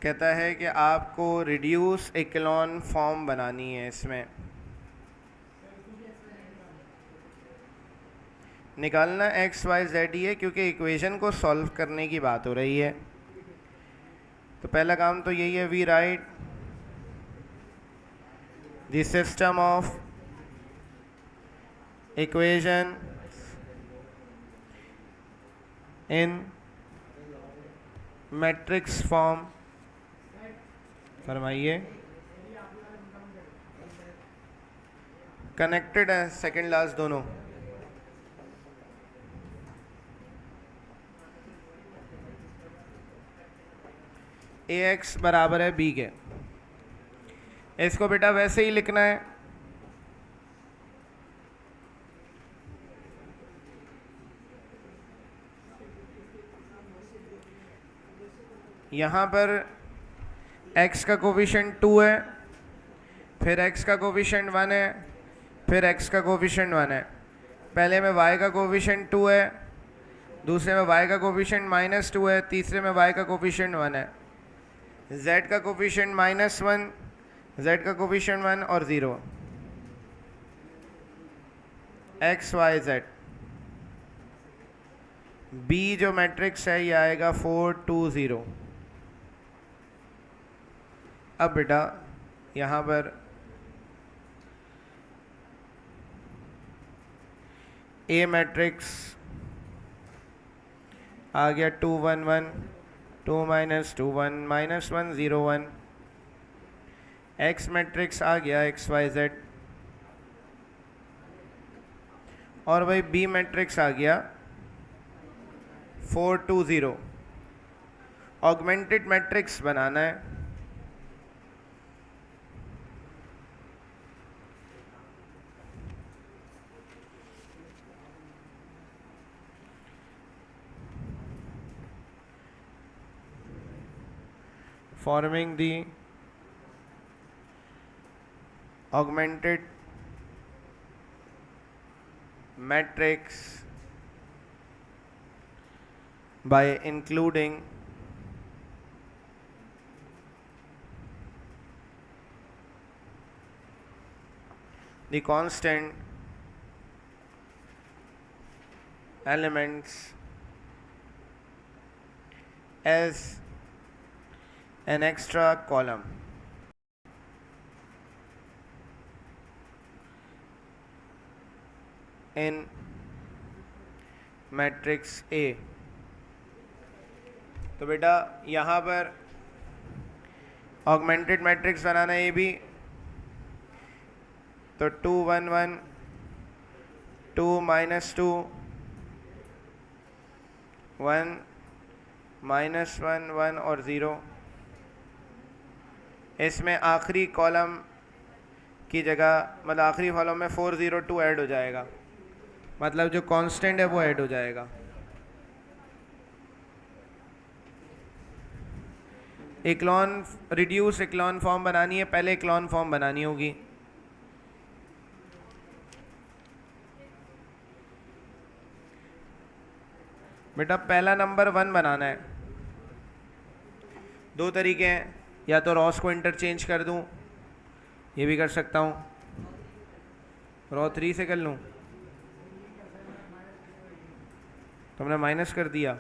कहता है कि आपको रिड्यूस इक्लॉन फॉर्म बनानी है। इसमें निकालना एक्स वाई जेड ही है, क्योंकि इक्वेशन को सॉल्व करने की बात हो रही है। तो पहला काम तो यही है, we write the system of equation in matrix form. फरमाइए। कनेक्टेड है सेकंड लास्ट दोनों। ए एक्स बराबर है बी के। इसको बेटा वैसे ही लिखना है, यहाँ पर x का कोफिशिएंट 2 है, फिर x का कोफिशिएंट 1 है, फिर x का कोफिशिएंट 1 है। पहले में y का कोफिशिएंट 2 है, दूसरे में y का कोफिशिएंट -2 है, तीसरे में y का कोफिशिएंट 1 है। z का कोफिशिएंट -1, z का कोफिशिएंट 1 और 0। x y z b जो मैट्रिक्स है ये आएगा 4 2 0। अब बेटा यहाँ पर ए मैट्रिक्स आ गया 2 1 1, 2 -2 1 -1 0 1। एक्स मैट्रिक्स आ गया एक्स वाई जेड, और वही बी मैट्रिक्स आ गया 4 2 0। ऑगमेंटेड मैट्रिक्स बनाना है। Forming the augmented matrix by including the constant elements as an extra column in matrix A। तो बेटा यहाँ पर ऑगमेंटेड मैट्रिक्स बनाना है ये भी। तो 2 1 1, 2 -2 1 -1 1 और 0। इसमें आखिरी कॉलम की जगह, मतलब आखिरी कॉलम में 4 0 2 ऐड हो जाएगा, मतलब जो कांस्टेंट है वो ऐड हो जाएगा। इक्लॉन रिड्यूस इक्लॉन फॉर्म बनानी है, पहले इक्लॉन फॉर्म बनानी होगी। बेटा पहला नंबर 1 बनाना है। दो तरीके हैं, या तो रॉस को इंटरचेंज कर दूं, ये भी कर सकता हूं, रॉ 3 से कर लूं, तो हमने माइनस कर दिया।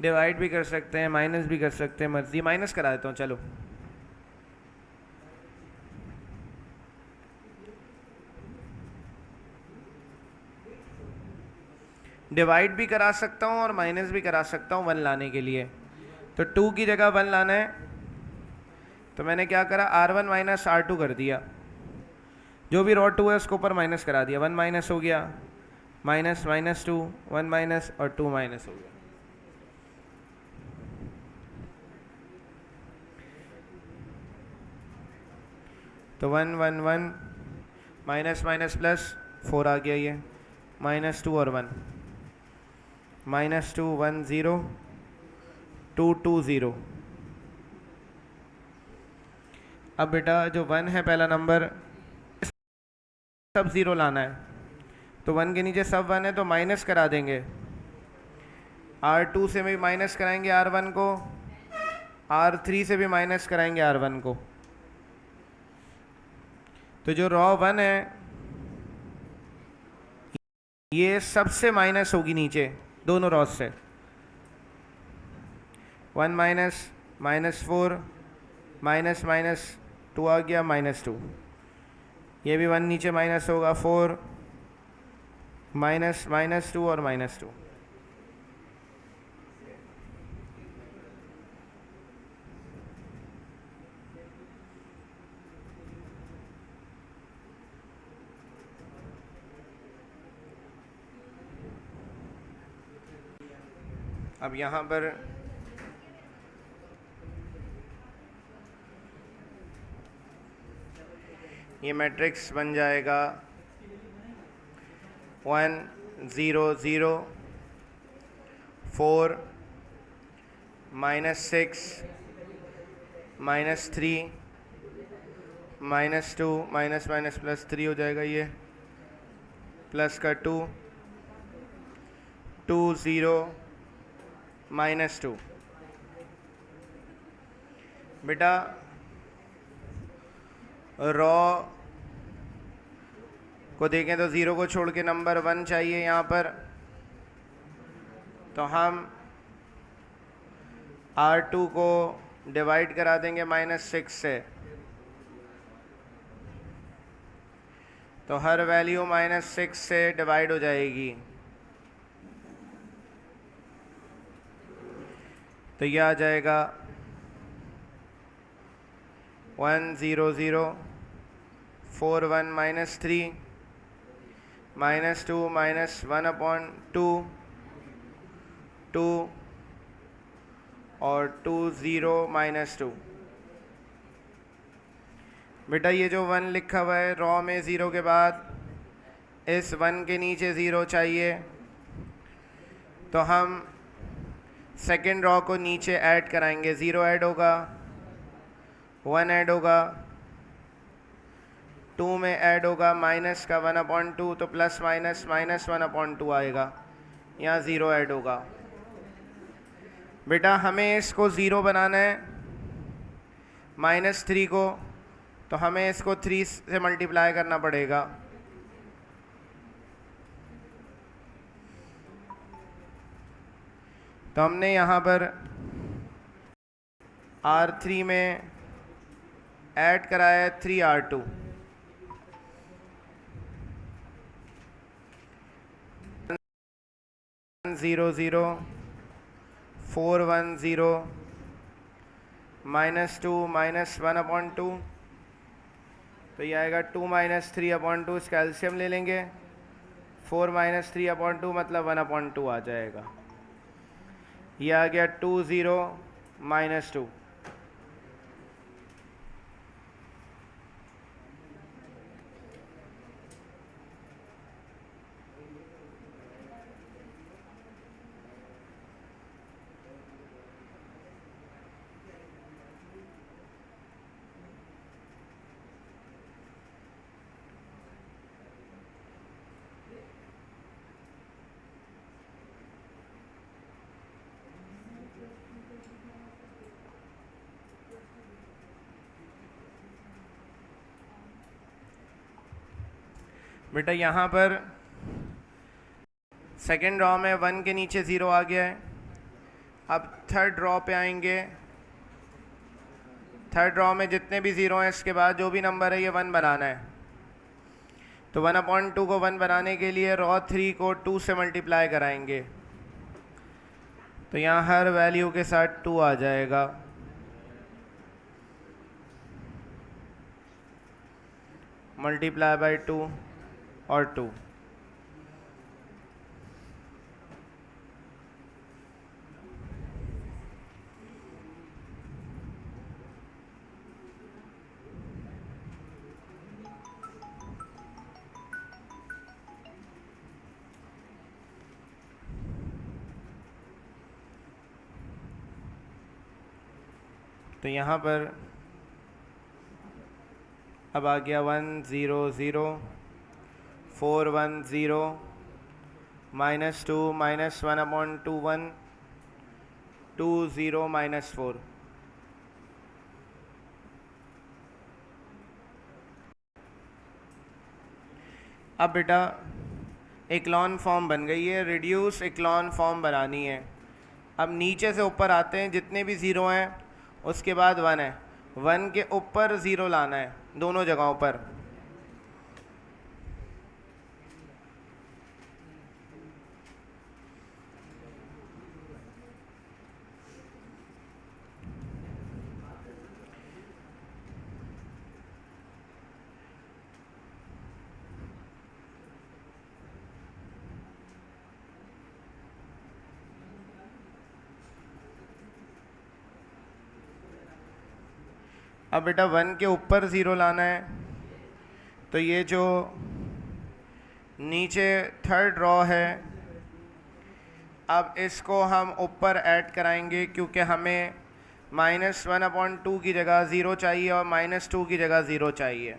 डिवाइड भी कर सकते हैं, माइनस भी कर सकते हैं, मर्जी। माइनस करा देता हूँ चलो। डिवाइड भी करा सकता हूँ और माइनस भी करा सकता हूँ 1 लाने के लिए। तो 2 की जगह 1 लाना है, तो मैंने क्या करा, R1 - R2 कर दिया। जो भी रॉ 2 है उसको ऊपर माइनस करा दिया, 1 माइनस हो गया, माइनस -2 1 माइनस और 2 माइनस हो गया। तो 1 1 1 माइनस माइनस प्लस 4 आ गया, ये -2 और 1, -2 1 0 2 2 0। अब बेटा जो 1 है पहला नंबर, सब 0 लाना है। तो 1 के नीचे सब 1 है तो माइनस करा देंगे, R2 से भी माइनस कराएंगे R1 को, R3 से भी माइनस कराएंगे R1 को। तो जो रॉ 1 है ये सबसे माइनस होगी नीचे दोनों रॉ से। 1 माइनस -4 माइनस -2 आ गया -2। ये भी 1 नीचे माइनस होगा, 4 -2 और -2। अब यहाँ पर ये मैट्रिक्स बन जाएगा 1 0 0 4 -6 -3 -2 +3 हो जाएगा, ये प्लस का 2 2 0 -2। बेटा रॉ को देखें तो 0 को छोड़ के नंबर 1 चाहिए यहाँ पर, तो हम R2 को डिवाइड करा देंगे -6 से, तो हर वैल्यू -6 से डिवाइड हो जाएगी। तो यह आ जाएगा 1 0 0 4 1 -3 -2 -1/2 2 और 2 0 -2। बेटा ये जो 1 लिखा हुआ है रॉ में 0 के बाद, इस 1 के नीचे 0 चाहिए, तो हम सेकेंड रॉ को नीचे ऐड कराएंगे। 0 ऐड होगा, 1 ऐड होगा, 2 में ऐड होगा माइनस का 1/2, तो प्लस माइनस -1/2 आएगा, यहाँ 0 ऐड होगा। बेटा हमें इसको 0 बनाना है -3 को, तो हमें इसको 3 से मल्टीप्लाई करना पड़ेगा। तो हमने यहाँ पर R3 में ऐड कराया है 3R2। -0 0 4 1 0 -2 -1/2, तो ये आएगा 2 -3/2। इसका एलसीएम ले लेंगे, 4 -3/2 मतलब 1/2 आ जाएगा। ये आ गया 2 0 -2। बेटा यहाँ पर सेकेंड रॉ में 1 के नीचे 0 आ गया है। अब थर्ड रॉ पे आएंगे। थर्ड रॉ में जितने भी 0 हैं इसके बाद जो भी नंबर है ये 1 बनाना है। तो 1/2 को 1 बनाने के लिए रॉ 3 को 2 से मल्टीप्लाई कराएंगे, तो यहाँ हर वैल्यू के साथ 2 आ जाएगा। मल्टीप्लाई बाय 2 और 2। तो यहाँ पर अब आ गया 1 0 0 4 1 0 -2 -1/2 1 2 0 -4। अब बेटा इक्लॉन फॉर्म बन गई है, रिड्यूस इक्लॉन फॉर्म बनानी है। अब नीचे से ऊपर आते हैं, जितने भी ज़ीरो हैं उसके बाद 1 है, 1 के ऊपर ज़ीरो लाना है दोनों जगहों पर। अब बेटा 1 के ऊपर ज़ीरो लाना है, तो ये जो नीचे थर्ड रॉ है, अब इसको हम ऊपर ऐड कराएंगे, क्योंकि हमें -1/2 की जगह ज़ीरो चाहिए और -2 की जगह ज़ीरो चाहिए।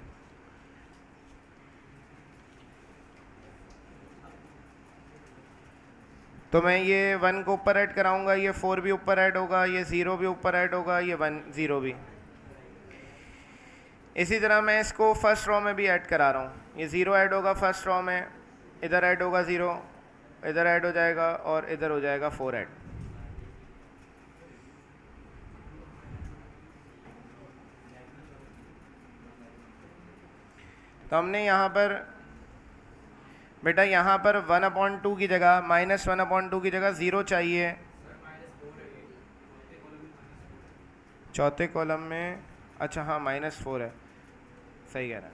तो मैं ये 1 को ऊपर ऐड कराऊंगा, ये 4 भी ऊपर ऐड होगा, ये 0 भी ऊपर ऐड होगा, ये 1 0 भी। इसी तरह मैं इसको फर्स्ट रो में भी ऐड करा रहा हूँ। ये 0 ऐड होगा फर्स्ट रो में, इधर ऐड होगा 0, इधर ऐड हो जाएगा और इधर हो जाएगा 4 ऐड। तो हमने यहाँ पर बेटा यहाँ पर 1/2 की जगह -1/2 की जगह 0 चाहिए। चौथे कॉलम में, अच्छा हाँ -4 है, सही कह रहा है।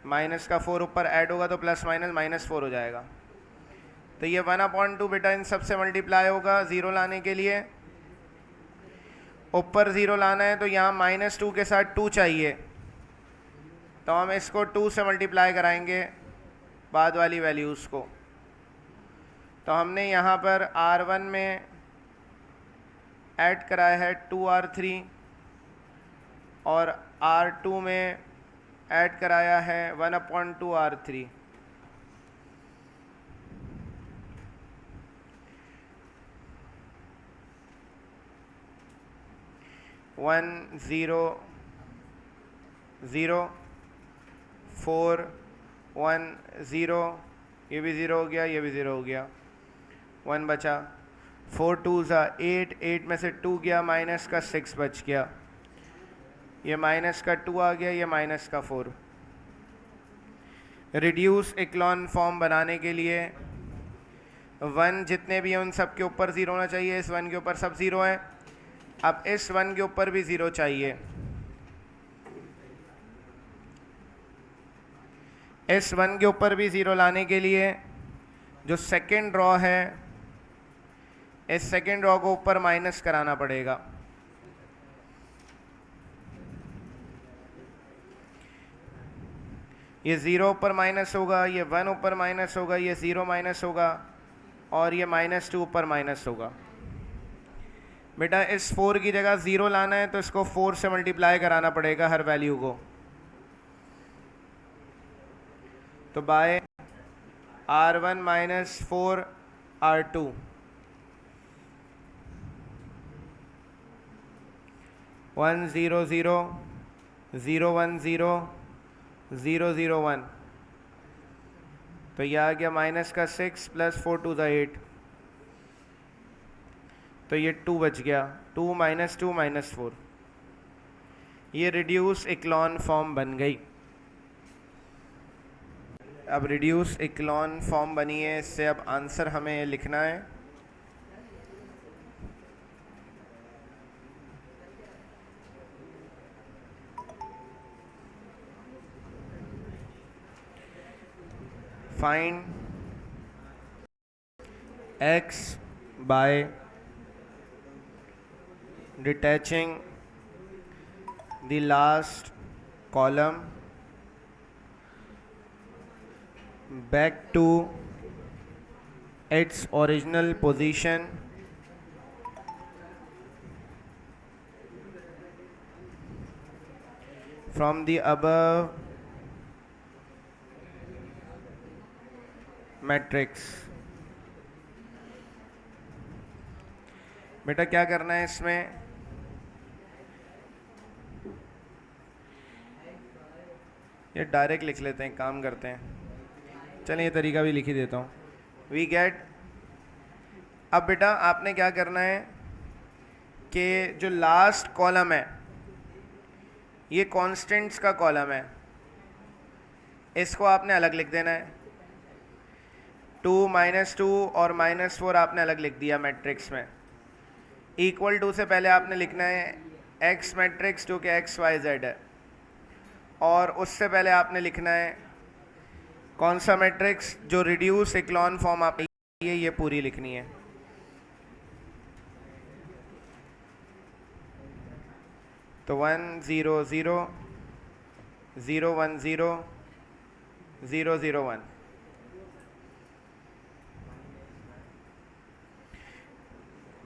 माइनस का 4 ऊपर ऐड होगा तो प्लस माइनस -4 हो जाएगा। तो ये 1/2 बेटा इन सब से मल्टीप्लाई होगा 0 लाने के लिए। ऊपर 0 लाना है तो यहाँ -2 के साथ 2 चाहिए, तो हम इसको 2 से मल्टीप्लाई कराएंगे बाद वाली वैल्यूज़ को। तो हमने यहाँ पर R1 में ऐड कराया है 2R3 और R2 में ऐड कराया है 1/2 R3। वन 0 0 4 1 0, ये भी 0 हो गया, ये भी 0 हो गया, 1 बचा। 4 2 8, 8 में से 2 गया, माइनस का 6 बच गया, ये माइनस का 2 आ गया, ये माइनस का 4। रिड्यूस इक्लॉन फॉर्म बनाने के लिए 1 जितने भी हैं उन सब के ऊपर 0 होना चाहिए। इस 1 के ऊपर सब 0 है, अब इस 1 के ऊपर भी 0 चाहिए। इस 1 के ऊपर भी 0 लाने के लिए जो सेकेंड रॉ है, इस सेकेंड रॉ को ऊपर माइनस कराना पड़ेगा। ये 0 ऊपर माइनस होगा, ये 1 ऊपर माइनस होगा, ये 0 माइनस होगा और ये -2 ऊपर माइनस होगा। बेटा इस 4 की जगह 0 लाना है तो इसको 4 से मल्टीप्लाई कराना पड़ेगा हर वैल्यू को। तो बाय R1 - 4 R2, 1 0 0 0 1 0 0 0 1, तो यह आ गया माइनस का 6 + 4 2 8, तो ये 2 बच गया, 2 - 2 -4। ये रिड्यूस इक्लॉन फॉर्म बन गई। अब रिड्यूस इक्लॉन फॉर्म बनी है, इससे अब आंसर हमें लिखना है। Find x by detaching the last column back to its original position from the above matrix. बेटा क्या करना है इसमें, ये डायरेक्ट लिख लेते हैं, काम करते हैं, चलिए ये तरीका भी लिख ही देता हूँ। वी गेट, अब बेटा आपने क्या करना है कि जो लास्ट कॉलम है ये कांस्टेंट्स का कॉलम है, इसको आपने अलग लिख देना है। 2 -2 और -4 आपने अलग लिख दिया मैट्रिक्स में। इक्वल टू से पहले आपने लिखना है एक्स मैट्रिक्स जो कि एक्स वाई जेड है, और उससे पहले आपने लिखना है कौन सा मैट्रिक्स, जो रिड्यूस इक्लॉन फॉर्म आप ये पूरी लिखनी है। तो 1 0 0 0 1 0 0 0 1।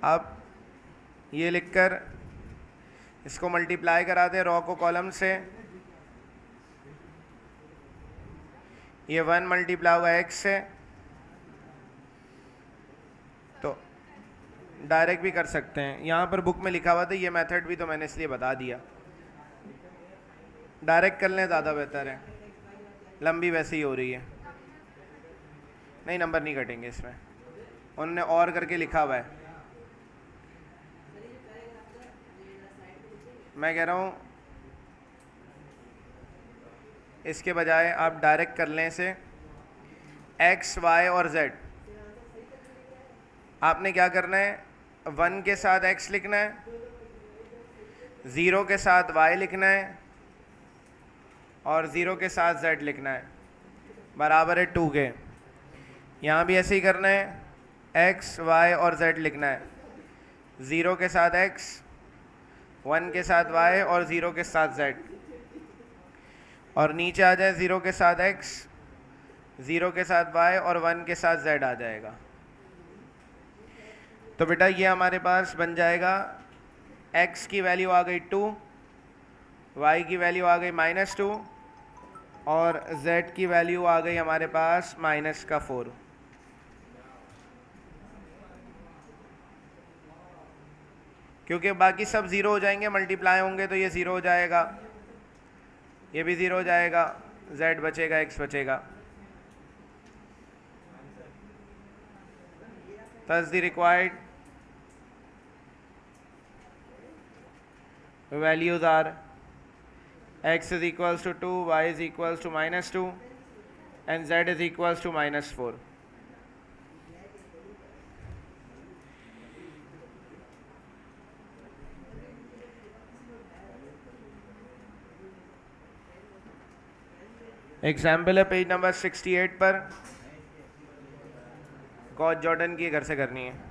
अब ये लिखकर इसको मल्टीप्लाई करा दें रॉ को कॉलम से। ये 1 मल्टीप्लाई होगा x से, तो डायरेक्ट भी कर सकते हैं, यहाँ पर बुक में लिखा हुआ था ये मेथड भी, तो मैंने इसलिए बता दिया। डायरेक्ट कर लें ज़्यादा बेहतर है, लंबी वैसे ही हो रही है। नहीं, नंबर नहीं कटेंगे इसमें, उन्होंने और करके लिखा हुआ है। मैं कह रहा हूँ इसके बजाय आप डायरेक्ट कर लें इसे। x, y और z आपने क्या करना है, 1 के साथ x लिखना है, 0 के साथ y लिखना है और 0 के साथ z लिखना है, बराबर है 2 के। यहाँ भी ऐसे ही करना है, x, y और z लिखना है, 0 के साथ x, 1 के साथ y और 0 के साथ z, और नीचे आ जाए 0 के साथ x, 0 के साथ y और 1 के साथ z आ जाएगा। तो बेटा ये हमारे पास बन जाएगा, x की वैल्यू आ गई 2, y की वैल्यू आ गई -2 और z की वैल्यू आ गई हमारे पास -4। क्योंकि बाकी सब ज़ीरो हो जाएंगे, मल्टीप्लाई होंगे तो ये ज़ीरो हो जाएगा, ये भी ज़ीरो हो जाएगा, z बचेगा, x बचेगा। Thus the required values are x is equals to 2, y is equals to -2 and z is equals to -4. Example है पेज नंबर 68 पर, गॉस जॉर्डन की घर से करनी है।